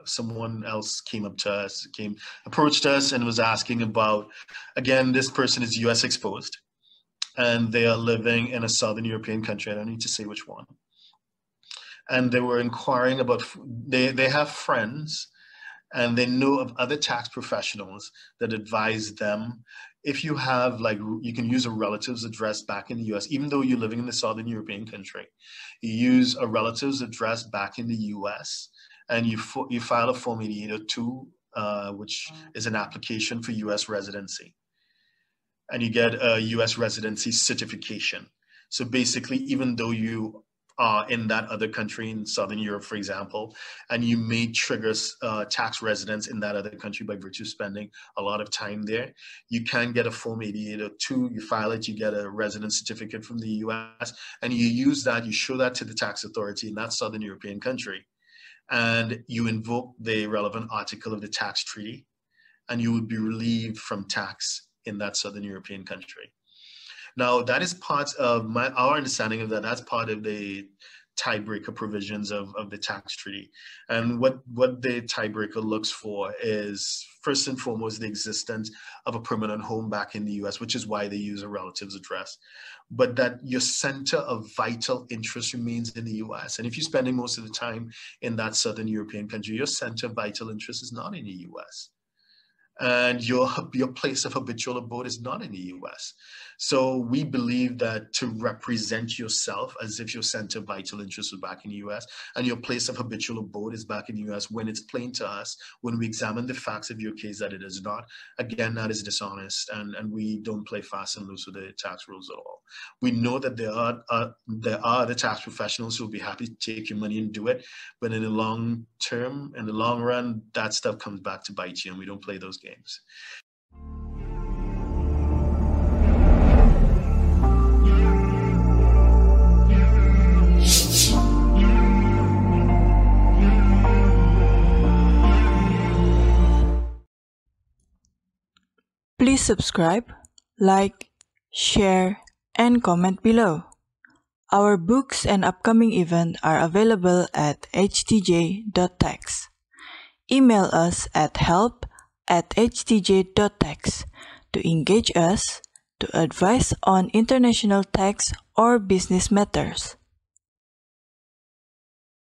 someone else approached us and was asking about, again, this person is US exposed and they are living in a Southern European country. I don't need to say which one. And they were inquiring about, they have friends and they know of other tax professionals that advise them, if you have, like, you can use a relative's address back in the US, even though you're living in the Southern European country, you use a relative's address back in the US and you file a Form 8802, which is an application for US residency. And you get a US residency certification. So basically, even though you are in that other country in Southern Europe, for example, and you may trigger tax residence in that other country by virtue of spending a lot of time there, you can get a Form 8802, you file it, you get a residence certificate from the US, and you use that, you show that to the tax authority in that Southern European country, and you invoke the relevant article of the tax treaty, and you would be relieved from tax in that Southern European country. Now, that is part of our understanding of that. That's part of the tiebreaker provisions of the tax treaty. And what the tiebreaker looks for is, first and foremost, the existence of a permanent home back in the US, which is why they use a relative's address. But that your center of vital interest remains in the US. And if you're spending most of the time in that Southern European country, your center of vital interest is not in the US. And your place of habitual abode is not in the US. So we believe that to represent yourself as if your center of vital interest was back in the US and your place of habitual abode is back in the US, when it's plain to us, when we examine the facts of your case that it is not, again, that is dishonest, and we don't play fast and loose with the tax rules at all. We know that there are other tax professionals who will be happy to take your money and do it, but in the long term, in the long run, that stuff comes back to bite you, and we don't play those games. Please subscribe, like, share, and comment below. Our books and upcoming events are available at htj.tax. Email us at help@htj.tax to engage us, to advise on international tax or business matters.